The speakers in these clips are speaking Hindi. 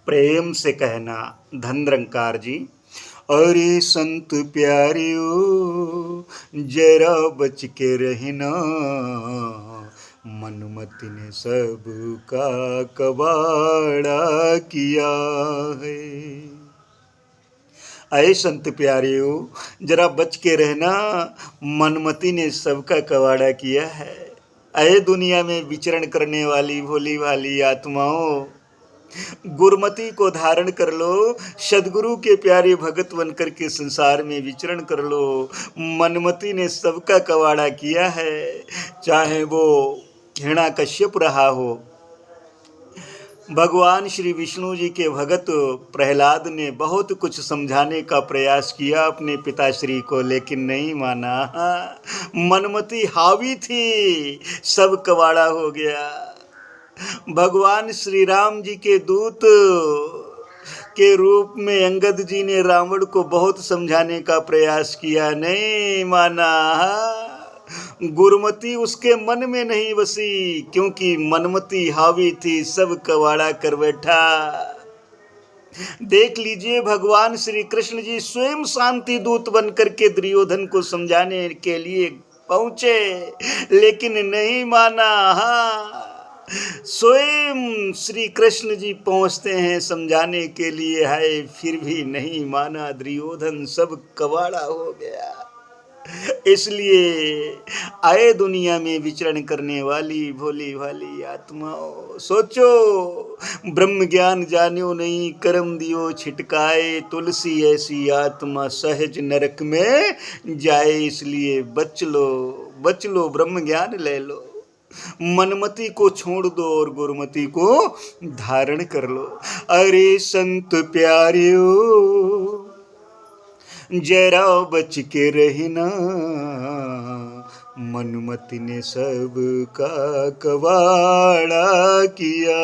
प्रेम से कहना धनरंकार जी। अरे संत प्यारियों जरा बच के रहना, मनमति ने सबका कबाड़ा किया है। अय संत प्यारियों जरा बच के रहना, मनमति ने सबका कबाड़ा किया है। अय दुनिया में विचरण करने वाली भोली भाली आत्माओं, गुरमति को धारण कर लो, सदगुरु के प्यारे भगत बनकर के संसार में विचरण कर लो। मनमति ने सबका कबाड़ा किया है, चाहे वो हिरण्याकश्यप रहा हो। भगवान श्री विष्णु जी के भगत प्रहलाद ने बहुत कुछ समझाने का प्रयास किया अपने पिताश्री को, लेकिन नहीं माना। मनमति हावी थी, सब कबाड़ा हो गया। भगवान श्री राम जी के दूत के रूप में अंगद जी ने रावण को बहुत समझाने का प्रयास किया, नहीं माना। गुरमति उसके मन में नहीं बसी, क्योंकि मनमति हावी थी, सब कबाड़ा कर बैठा। देख लीजिए, भगवान श्री कृष्ण जी स्वयं शांति दूत बनकर के दुर्योधन को समझाने के लिए पहुंचे, लेकिन नहीं माना। स्वयं श्री कृष्ण जी पहुंचते हैं समझाने के लिए, है फिर भी नहीं माना दुर्योधन, सब कबाड़ा हो गया। इसलिए आए दुनिया में विचरण करने वाली भोली भाली आत्माओं, सोचो ब्रह्म ज्ञान जान्यो नहीं, कर्म दियो छिटकाए, तुलसी ऐसी आत्मा सहज नरक में जाए। इसलिए बच लो, ब्रह्म ज्ञान ले लो, मनमति को छोड़ दो और गुरुमति को धारण कर लो। अरे संत प्यारियों जरा बच के रहना, मनमति ने सबका कबाड़ा किया।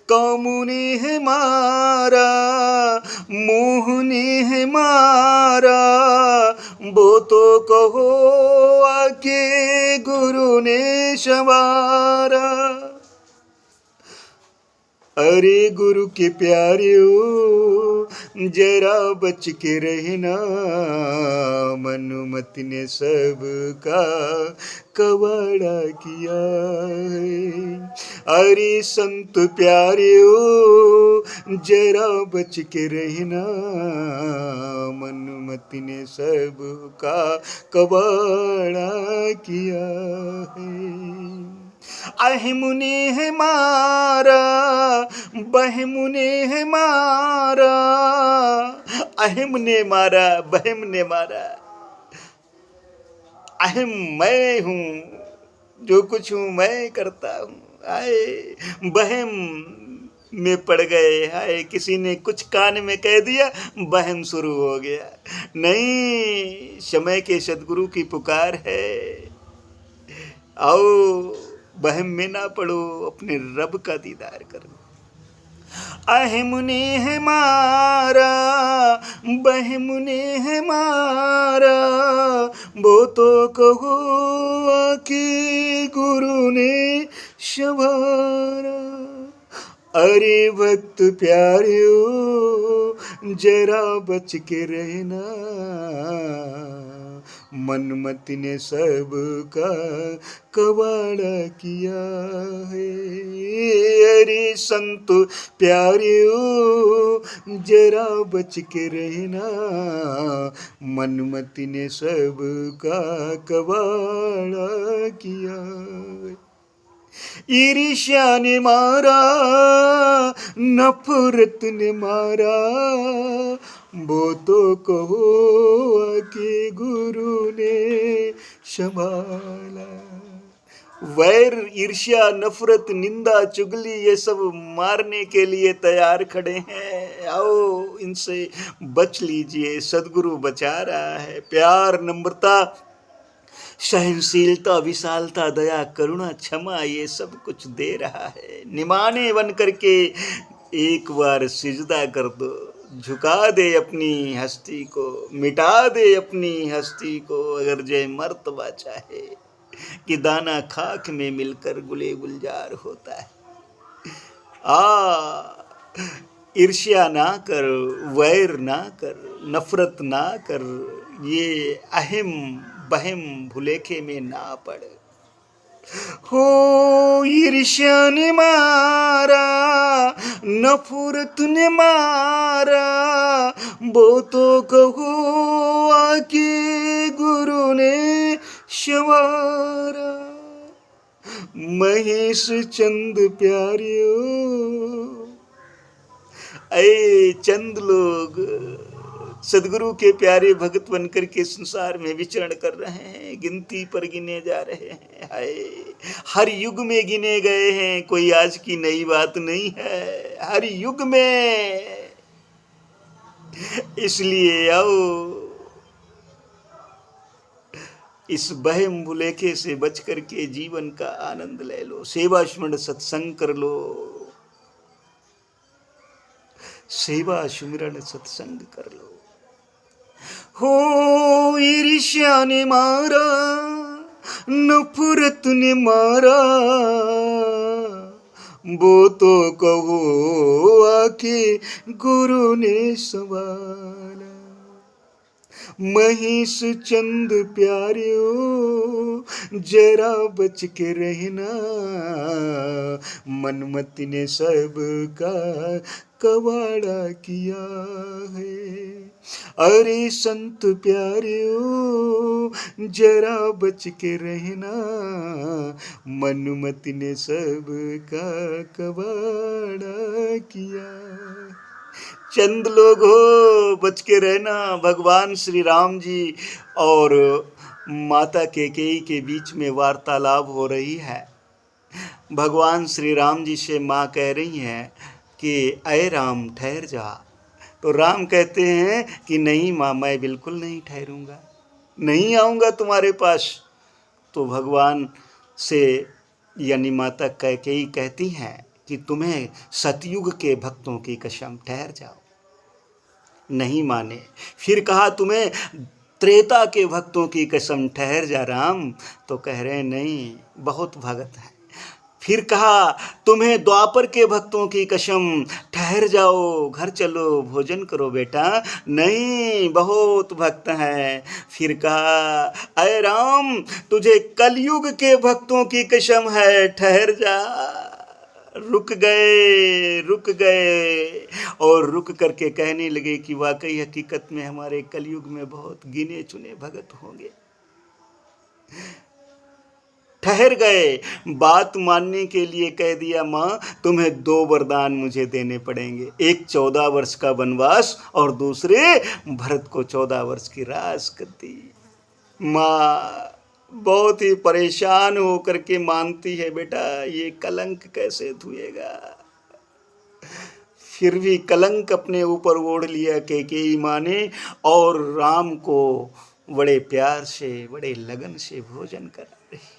कामुनी है मारा, मोहनी है मारा, वो तो कहो आके गुरु ने संवारा। अरे गुरु के प्यारियों जरा बच के रहना, मनमति ने सबका कबाड़ा किया है। अरे संत प्यारियों जरा बच के रहना, मनमति ने सबका कबाड़ा किया है। अहिमुने है मारा, बहमुने है मारा, अहिम ने मारा, बहम ने मारा। अहिम मैं हूँ, जो कुछ हूँ मैं करता हूँ। आए बहम में पड़ गए, हाय किसी ने कुछ कान में कह दिया, बहम शुरू हो गया। नहीं, समय के सदगुरु की पुकार है, आओ बहम में ना पड़ो, अपने रब का दीदार करो। अहिमुने है मारा, बहमुने है मारा, वो तो कहो आके गुरु ने संवारा। अरे भक्त प्यारियों जरा बच के रहना, मनमति ने सबका कबाड़ा किया है। अरे संत प्यारियों जरा बच के रहना, मनमति ने सबका कबाड़ा किया है। ईर्ष्या ने मारा, नफरत ने मारा, वो तो कहो आके गुरु ने संभाला। वैर, ईर्ष्या, नफरत, निंदा, चुगली, ये सब मारने के लिए तैयार खड़े हैं। आओ इनसे बच लीजिए, सदगुरु बचा रहा है। प्यार, नम्रता, सहनशीलता, विशालता, दया, करुणा, क्षमा, ये सब कुछ दे रहा है। निमाने बन करके एक बार सिजदा कर दो, झुका दे अपनी हस्ती को, मिटा दे अपनी हस्ती को। अगर जय मर्तबा चाहे कि दाना खाक में मिलकर गुले गुलजार होता है। ईर्ष्या ना कर, वैर ना कर, नफरत ना कर, ये अहम बहम भुलेखे में ना पड़। हो ईर्ष्या ने मारा, नफरत ने मारा, वो तो कहो आके गुरु ने संवारा। महेश चंद प्यारियो, अये चंद लोग सदगुरु के प्यारे भगत बनकर के संसार में विचरण कर रहे हैं, गिनती पर गिने जा रहे हैं। हाय, हर युग में गिने गए हैं, कोई आज की नई बात नहीं है, हर युग में। इसलिए आओ इस बहम भुलेखे से बच करके जीवन का आनंद ले लो, सेवा स्मरण सत्संग कर लो, सेवा सुमिरन सत्संग कर लो। हो ईर्ष्या ने मारा, नफरत ने मारा, वो तो कहो आके गुरु ने संवारा। महेश चंद प्यारियो, जरा बच के रहना, मनमति ने सबका कवाड़ा किया है। अरे संत प्यारियो, जरा बच के रहना, मनमति ने सबका कवाड़ा किया। चंद लोग हो, बच के रहना। भगवान श्री राम जी और माता कैकेयी के बीच में वार्तालाप हो रही है। भगवान श्री राम जी से माँ कह रही हैं कि अय राम ठहर जा। तो राम कहते हैं कि नहीं माँ, मैं बिल्कुल नहीं ठहरूंगा, नहीं आऊँगा तुम्हारे पास। तो भगवान से यानी माता कैकेयी कहती हैं कि तुम्हें सतयुग के भक्तों की कसम, ठहर जाओ। नहीं माने। फिर कहा तुम्हें त्रेता के भक्तों की कसम, ठहर जा राम। तो कह रहे नहीं, बहुत भगत है। फिर कहा तुम्हें द्वापर के भक्तों की कसम, ठहर जाओ, घर चलो, भोजन करो बेटा। नहीं, बहुत भक्त हैं। फिर कहा अय राम, तुझे कलयुग के भक्तों की कसम है, ठहर जा। रुक गए, रुक गए और रुक करके कहने लगे कि वाकई हकीकत में हमारे कलयुग में बहुत गिने चुने भगत होंगे। ठहर गए। बात मानने के लिए कह दिया माँ, तुम्हें 2 वरदान मुझे देने पड़ेंगे, एक 14 वर्ष का वनवास और दूसरे भरत को 14 वर्ष की राजगद्दी। माँ बहुत ही परेशान होकर के मानती है, बेटा ये कलंक कैसे धुएगा। फिर भी कलंक अपने ऊपर ओढ़ लिया कैकेयी माँ ने, और राम को बड़े प्यार से, बड़े लगन से भोजन करा रही है।